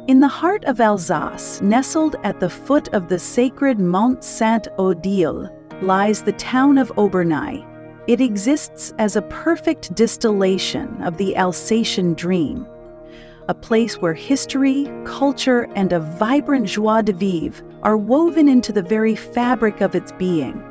In the heart of Alsace, nestled at the foot of the sacred Mont Saint-Odile, lies the town of Obernai. It exists as a perfect distillation of the Alsatian dream, a place where history, culture, and a vibrant joie de vivre are woven into the very fabric of its being.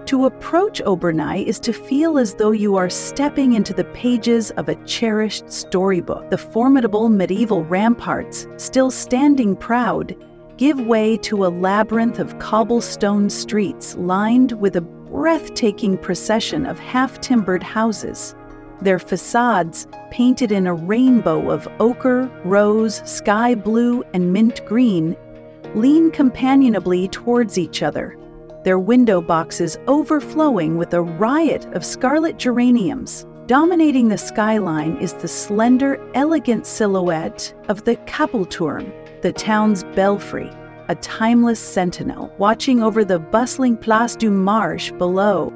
To approach Obernai is to feel as though you are stepping into the pages of a cherished storybook. The formidable medieval ramparts, still standing proud, give way to a labyrinth of cobblestone streets lined with a breathtaking procession of half-timbered houses. Their facades, painted in a rainbow of ochre, rose, sky blue, and mint green, lean companionably towards each other, their window boxes overflowing with a riot of scarlet geraniums. Dominating the skyline is the slender, elegant silhouette of the Kapellturm, the town's belfry, a timeless sentinel watching over the bustling Place du Marché below.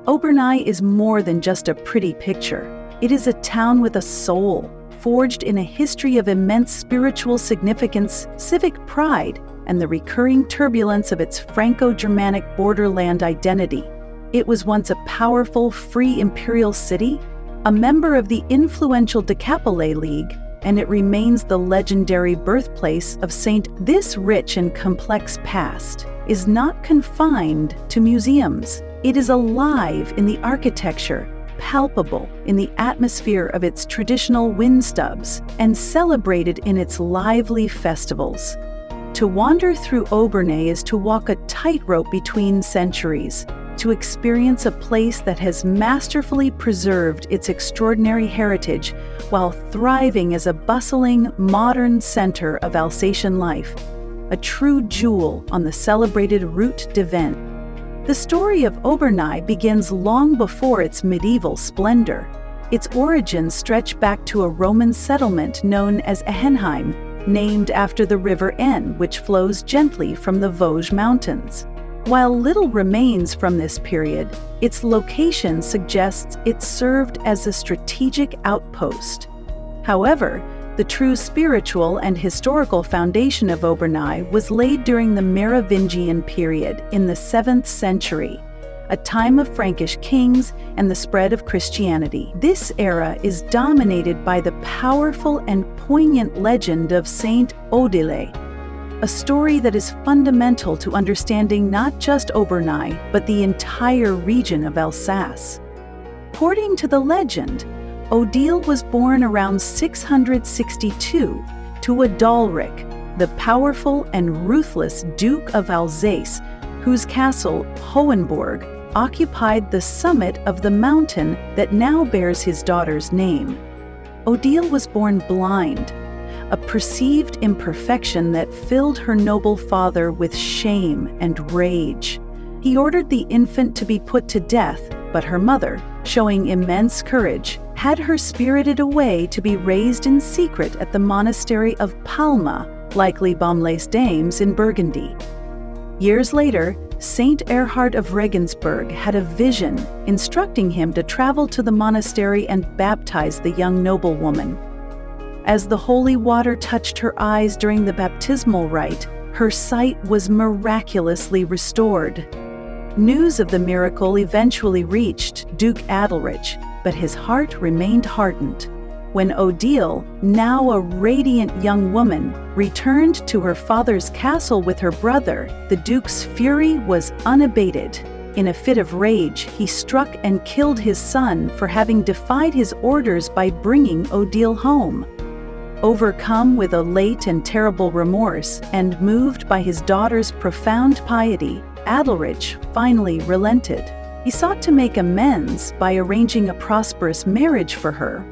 Obernai is more than just a pretty picture. It is a town with a soul, forged in a history of immense spiritual significance, civic pride, and the recurring turbulence of its Franco-Germanic borderland identity. It was once a powerful, free imperial city, a member of the influential Decapole League, and it remains the legendary birthplace of Saint. This rich and complex past is not confined to museums. It is alive in the architecture, palpable in the atmosphere of its traditional windstubs, and celebrated in its lively festivals. To wander through Obernai is to walk a tightrope between centuries, to experience a place that has masterfully preserved its extraordinary heritage while thriving as a bustling, modern center of Alsatian life, a true jewel on the celebrated Route de Vent. The story of Obernai begins long before its medieval splendor. Its origins stretch back to a Roman settlement known as Ehenheim, named after the river Aisne, which flows gently from the Vosges Mountains. While little remains from this period, its location suggests it served as a strategic outpost. However, the true spiritual and historical foundation of Obernai was laid during the Merovingian period in the 7th century, a time of Frankish kings and the spread of Christianity. This era is dominated by the powerful and poignant legend of Saint Odile, a story that is fundamental to understanding not just Obernai, but the entire region of Alsace. According to the legend, Odile was born around 662 to Adalric, the powerful and ruthless Duke of Alsace, whose castle, Hohenburg, occupied the summit of the mountain that now bears his daughter's name. Odile was born blind, a perceived imperfection that filled her noble father with shame and rage. He ordered the infant to be put to death, but her mother, showing immense courage, had her spirited away to be raised in secret at the monastery of Palma, likely Baumleys-Dames in Burgundy. Years later, Saint Erhard of Regensburg had a vision instructing him to travel to the monastery and baptize the young noblewoman. As the holy water touched her eyes during the baptismal rite, her sight was miraculously restored. News of the miracle eventually reached Duke Adalrich, but his heart remained hardened. When Odile, now a radiant young woman, returned to her father's castle with her brother, the Duke's fury was unabated. In a fit of rage, he struck and killed his son for having defied his orders by bringing Odile home. Overcome with a late and terrible remorse, and moved by his daughter's profound piety, Adalrich finally relented. He sought to make amends by arranging a prosperous marriage for her,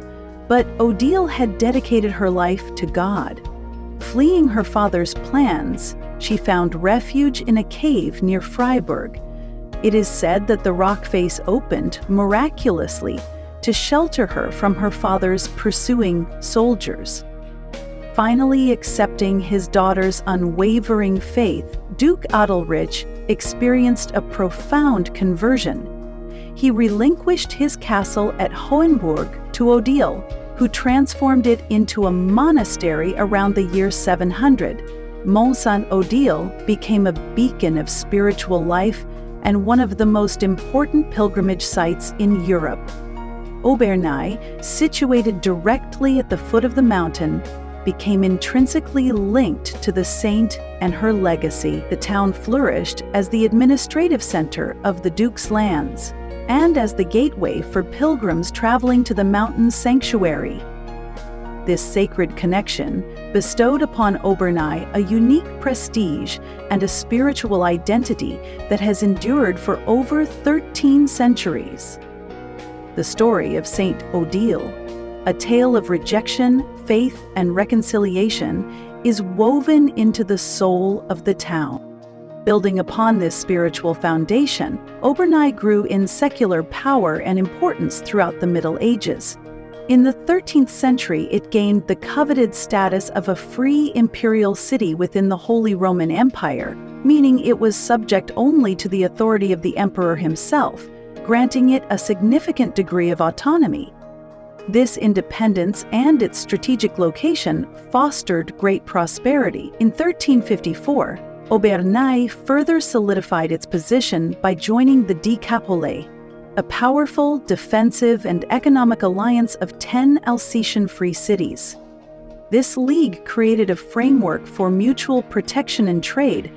but Odile had dedicated her life to God. Fleeing her father's plans, she found refuge in a cave near Freiburg. It is said that the rock face opened miraculously to shelter her from her father's pursuing soldiers. Finally accepting his daughter's unwavering faith, Duke Adalrich experienced a profound conversion. He relinquished his castle at Hohenburg to Odile, who transformed it into a monastery around the year 700. Mont Saint-Odile became a beacon of spiritual life and one of the most important pilgrimage sites in Europe. Obernai, situated directly at the foot of the mountain, became intrinsically linked to the saint and her legacy. The town flourished as the administrative center of the Duke's lands and as the gateway for pilgrims traveling to the mountain sanctuary. This sacred connection bestowed upon Obernai a unique prestige and a spiritual identity that has endured for over 13 centuries. The story of Saint Odile, a tale of rejection, faith, and reconciliation, is woven into the soul of the town. Building upon this spiritual foundation, Obernai grew in secular power and importance throughout the Middle Ages. In the 13th century, it gained the coveted status of a free imperial city within the Holy Roman Empire, meaning it was subject only to the authority of the emperor himself, granting it a significant degree of autonomy. This independence and its strategic location fostered great prosperity. In 1354, Obernai further solidified its position by joining the Decapole, a powerful, defensive, and economic alliance of 10 Alsatian free cities. This league created a framework for mutual protection and trade,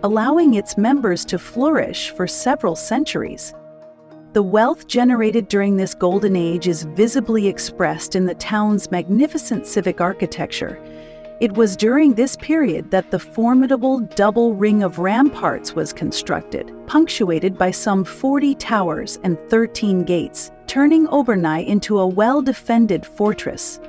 allowing its members to flourish for several centuries. The wealth generated during this golden age is visibly expressed in the town's magnificent civic architecture. It was during this period that the formidable double ring of ramparts was constructed, punctuated by some 40 towers and 13 gates, turning Obernai into a well-defended fortress.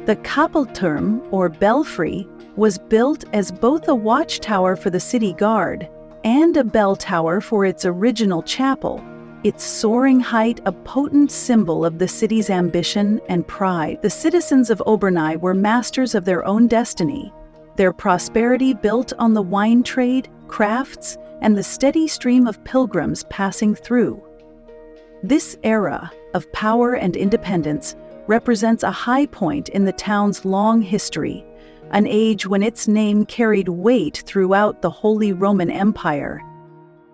The Kapellturm, or belfry, was built as both a watchtower for the city guard and a bell tower for its original chapel, its soaring height a potent symbol of the city's ambition and pride. The citizens of Obernai were masters of their own destiny, their prosperity built on the wine trade, crafts, and the steady stream of pilgrims passing through. This era of power and independence represents a high point in the town's long history, an age when its name carried weight throughout the Holy Roman Empire.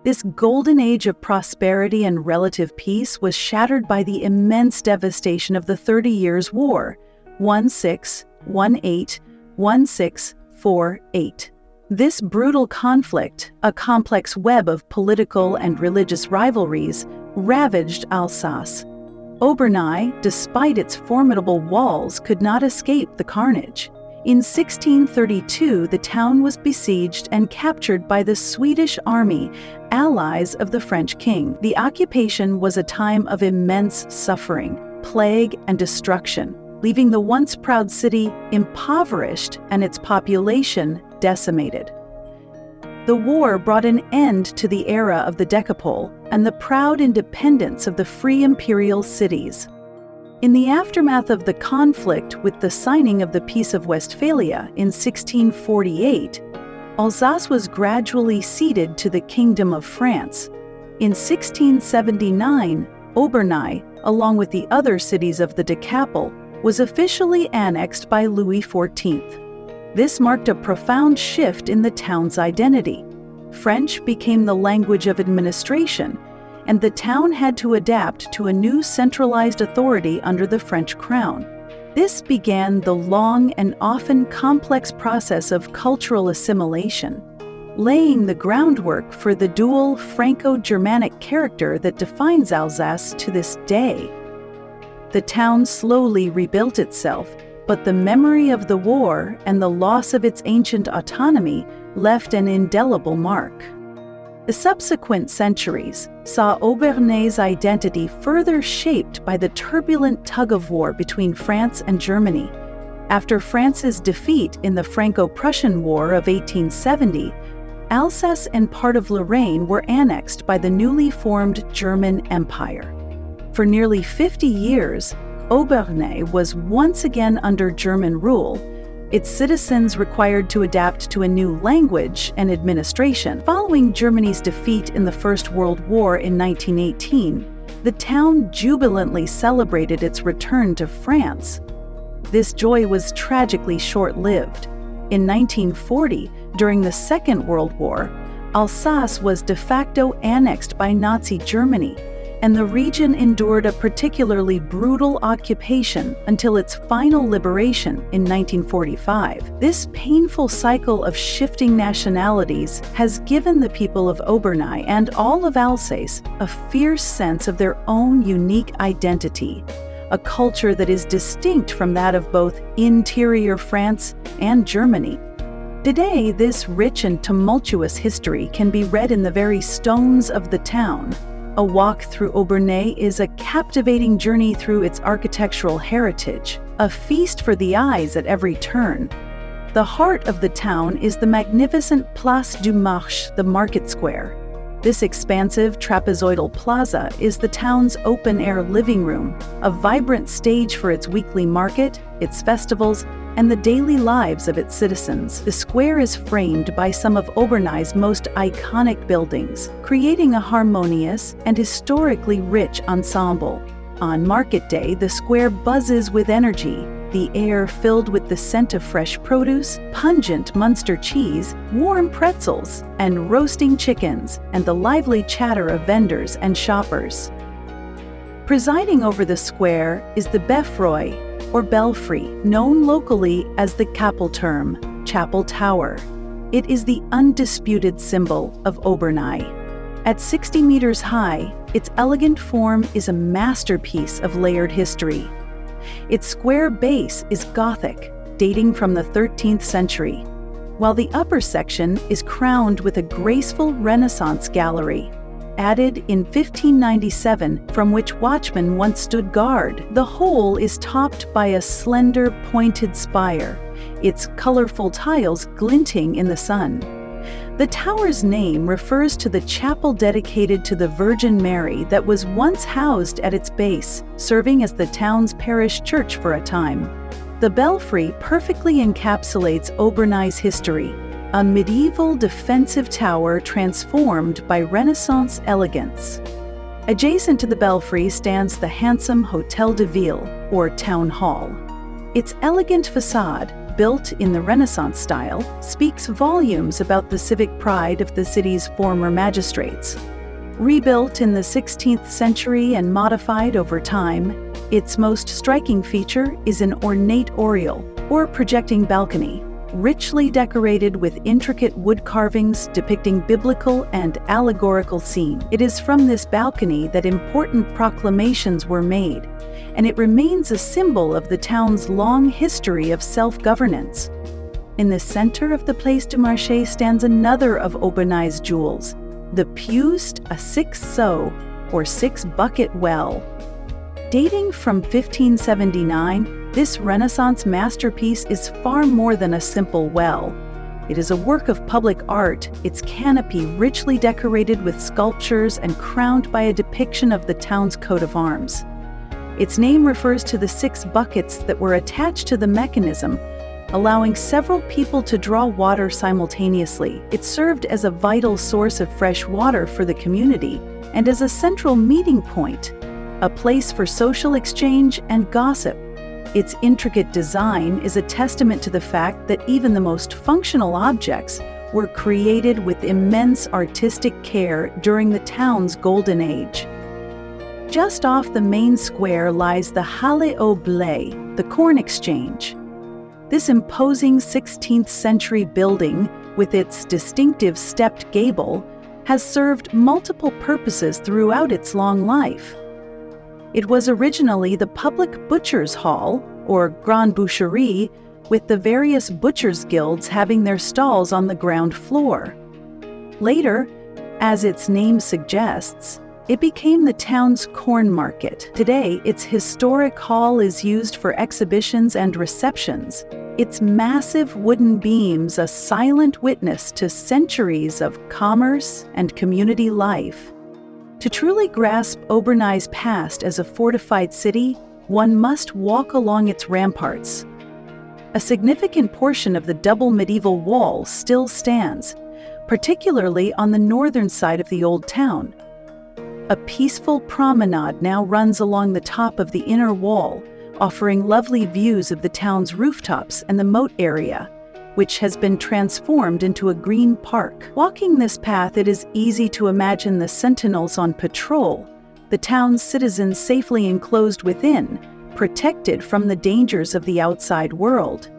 This golden age of prosperity and relative peace was shattered by the immense devastation of the 30 Years' War, 1648. This brutal conflict, a complex web of political and religious rivalries, ravaged Alsace. Obernai, despite its formidable walls, could not escape the carnage. In 1632, the town was besieged and captured by the Swedish army, allies of the French king. The occupation was a time of immense suffering, plague, and destruction, leaving the once proud city impoverished and its population decimated. The war brought an end to the era of the Decapole and the proud independence of the free imperial cities. In the aftermath of the conflict with the signing of the Peace of Westphalia in 1648, Alsace was gradually ceded to the Kingdom of France. In 1679, Obernai, along with the other cities of the Decapole, was officially annexed by Louis XIV. This marked a profound shift in the town's identity. French became the language of administration, and the town had to adapt to a new centralized authority under the French crown. This began the long and often complex process of cultural assimilation, laying the groundwork for the dual Franco-Germanic character that defines Alsace to this day. The town slowly rebuilt itself, but the memory of the war and the loss of its ancient autonomy left an indelible mark. The subsequent centuries saw Obernai's identity further shaped by the turbulent tug-of-war between France and Germany. After France's defeat in the Franco-Prussian War of 1870, Alsace and part of Lorraine were annexed by the newly formed German Empire. For nearly 50 years, Obernai was once again under German rule, its citizens required to adapt to a new language and administration. Following Germany's defeat in the First World War in 1918, the town jubilantly celebrated its return to France. This joy was tragically short-lived. In 1940, during the Second World War, Alsace was de facto annexed by Nazi Germany, and the region endured a particularly brutal occupation until its final liberation in 1945. This painful cycle of shifting nationalities has given the people of Obernai and all of Alsace a fierce sense of their own unique identity, a culture that is distinct from that of both interior France and Germany. Today, this rich and tumultuous history can be read in the very stones of the town. A walk through Obernai is a captivating journey through its architectural heritage, a feast for the eyes at every turn. The heart of the town is the magnificent Place du Marché, the market square. This expansive trapezoidal plaza is the town's open-air living room, a vibrant stage for its weekly market, its festivals, and the daily lives of its citizens. The square is framed by some of Obernai's most iconic buildings, creating a harmonious and historically rich ensemble. On market day, the square buzzes with energy, the air filled with the scent of fresh produce, pungent Munster cheese, warm pretzels, and roasting chickens, and the lively chatter of vendors and shoppers. Presiding over the square is the Beffroi, or belfry, known locally as the Kapellturm, Chapel Tower. It is the undisputed symbol of Obernai. At 60 meters high, its elegant form is a masterpiece of layered history. Its square base is Gothic, dating from the 13th century, while the upper section is crowned with a graceful Renaissance gallery, added in 1597, from which watchmen once stood guard. The whole is topped by a slender, pointed spire, its colorful tiles glinting in the sun. The tower's name refers to the chapel dedicated to the Virgin Mary that was once housed at its base, serving as the town's parish church for a time. The belfry perfectly encapsulates Obernai's history, a medieval defensive tower transformed by Renaissance elegance. Adjacent to the belfry stands the handsome Hôtel de Ville, or Town Hall. Its elegant facade, built in the Renaissance style, speaks volumes about the civic pride of the city's former magistrates. Rebuilt in the 16th century and modified over time, its most striking feature is an ornate oriel, or projecting balcony, richly decorated with intricate wood carvings depicting biblical and allegorical scenes. It is from this balcony that important proclamations were made, and it remains a symbol of the town's long history of self-governance. In the center of the Place du Marché stands another of Obernai's jewels, the Picturesque, a 6-seau, or 6-bucket well. Dating from 1579, this Renaissance masterpiece is far more than a simple well. It is a work of public art, its canopy richly decorated with sculptures and crowned by a depiction of the town's coat of arms. Its name refers to the 6 buckets that were attached to the mechanism, allowing several people to draw water simultaneously. It served as a vital source of fresh water for the community and as a central meeting point, a place for social exchange and gossip. Its intricate design is a testament to the fact that even the most functional objects were created with immense artistic care during the town's golden age. Just off the main square lies the Halle au Blé, the corn exchange. This imposing 16th century building, with its distinctive stepped gable, has served multiple purposes throughout its long life. It was originally the public butcher's hall, or Grande Boucherie, with the various butchers' guilds having their stalls on the ground floor. Later, as its name suggests, it became the town's corn market. Today, its historic hall is used for exhibitions and receptions, its massive wooden beams a silent witness to centuries of commerce and community life. To truly grasp Obernai's past as a fortified city, one must walk along its ramparts. A significant portion of the double medieval wall still stands, particularly on the northern side of the old town. A peaceful promenade now runs along the top of the inner wall, offering lovely views of the town's rooftops and the moat area, which has been transformed into a green park. Walking this path, it is easy to imagine the sentinels on patrol, the town's citizens safely enclosed within, protected from the dangers of the outside world.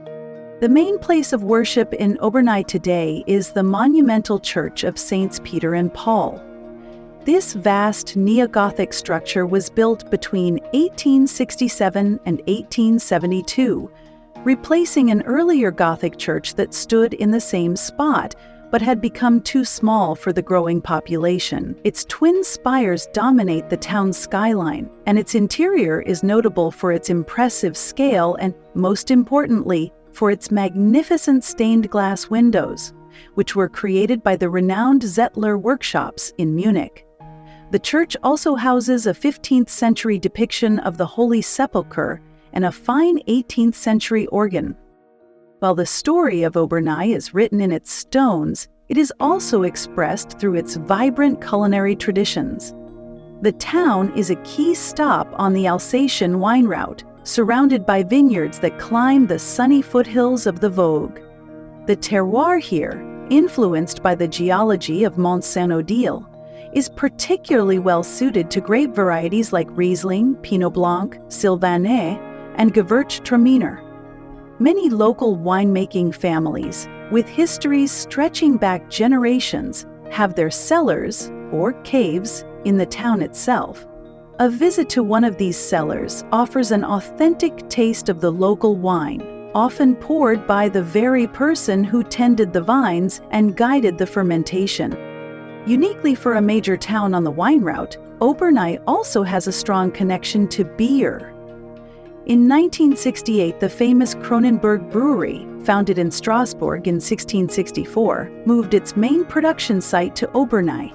The main place of worship in Obernai today is the monumental church of Saints Peter and Paul. This vast neo-Gothic structure was built between 1867 and 1872, replacing an earlier Gothic church that stood in the same spot, but had become too small for the growing population. Its twin spires dominate the town's skyline, and its interior is notable for its impressive scale and, most importantly, for its magnificent stained glass windows, which were created by the renowned Zettler workshops in Munich. The church also houses a 15th century depiction of the Holy Sepulchre and a fine 18th century organ. While the story of Obernai is written in its stones, it is also expressed through its vibrant culinary traditions. The town is a key stop on the Alsatian Wine Route, surrounded by vineyards that climb the sunny foothills of the Vosges. The terroir here, influenced by the geology of Mont Saint-Odile, is particularly well suited to grape varieties like Riesling, Pinot Blanc, Sylvaner, and Gewürztraminer. Many local winemaking families, with histories stretching back generations, have their cellars, or caves, in the town itself. A visit to one of these cellars offers an authentic taste of the local wine, often poured by the very person who tended the vines and guided the fermentation. Uniquely for a major town on the wine route, Obernai also has a strong connection to beer. In 1968, the famous Kronenberg Brewery, founded in Strasbourg in 1664, moved its main production site to Obernai.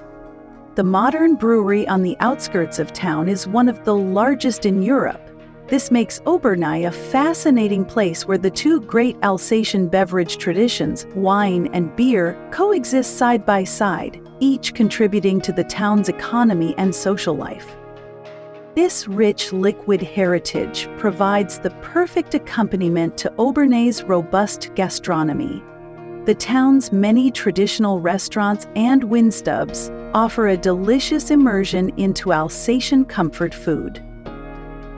The modern brewery on the outskirts of town is one of the largest in Europe. This makes Obernai a fascinating place where the two great Alsatian beverage traditions, wine and beer, coexist side by side, each contributing to the town's economy and social life. This rich liquid heritage provides the perfect accompaniment to Obernai's robust gastronomy. The town's many traditional restaurants and windstubs offer a delicious immersion into Alsatian comfort food.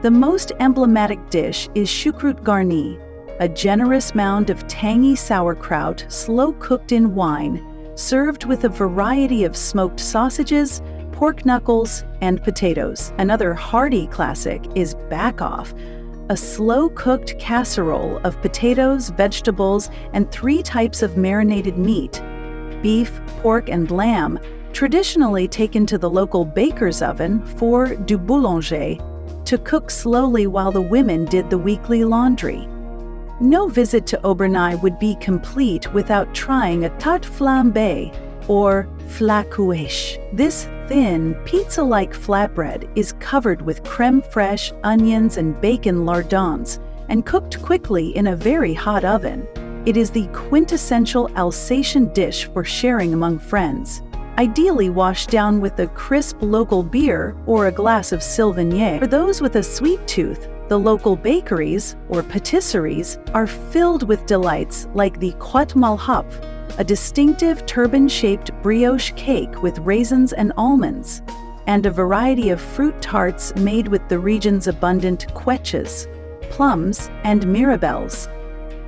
The most emblematic dish is choucroute garnie, a generous mound of tangy sauerkraut slow-cooked in wine, served with a variety of smoked sausages, pork knuckles, and potatoes. Another hearty classic is backoff, a slow-cooked casserole of potatoes, vegetables, and 3 types of marinated meat, beef, pork, and lamb, traditionally taken to the local baker's oven for du boulanger, to cook slowly while the women did the weekly laundry. No visit to Obernai would be complete without trying a tarte flambée, or flacouche. This thin, pizza-like flatbread is covered with creme fraiche, onions, and bacon lardons, and cooked quickly in a very hot oven. It is the quintessential Alsatian dish for sharing among friends, ideally washed down with a crisp local beer or a glass of Sylvaner. For those with a sweet tooth, the local bakeries, or patisseries, are filled with delights like the croûte malhop, a distinctive turban-shaped brioche cake with raisins and almonds, and a variety of fruit tarts made with the region's abundant quetches, plums, and mirabelles.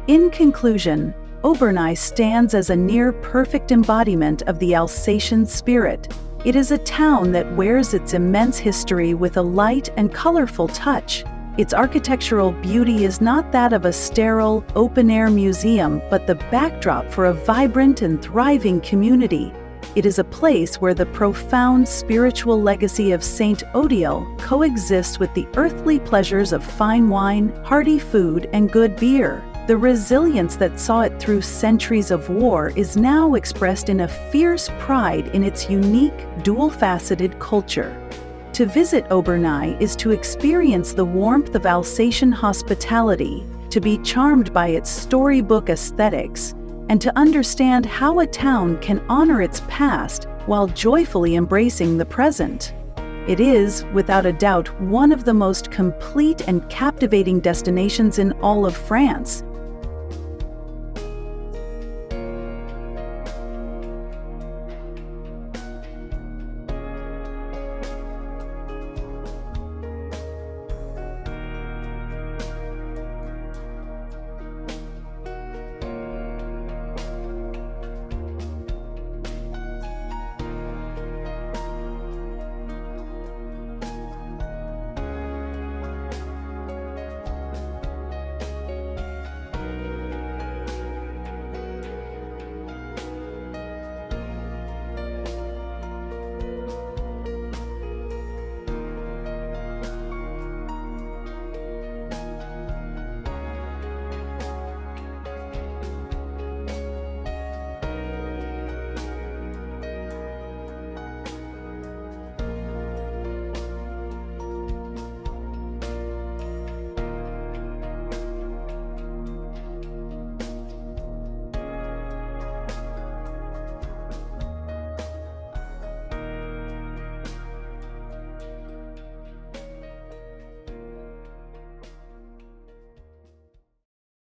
In conclusion, Obernai stands as a near-perfect embodiment of the Alsatian spirit. It is a town that wears its immense history with a light and colorful touch. Its architectural beauty is not that of a sterile, open-air museum, but the backdrop for a vibrant and thriving community. It is a place where the profound spiritual legacy of Saint Odile coexists with the earthly pleasures of fine wine, hearty food, and good beer. The resilience that saw it through centuries of war is now expressed in a fierce pride in its unique, dual-faceted culture. To visit Obernai is to experience the warmth of Alsatian hospitality, to be charmed by its storybook aesthetics, and to understand how a town can honor its past while joyfully embracing the present. It is, without a doubt, one of the most complete and captivating destinations in all of France,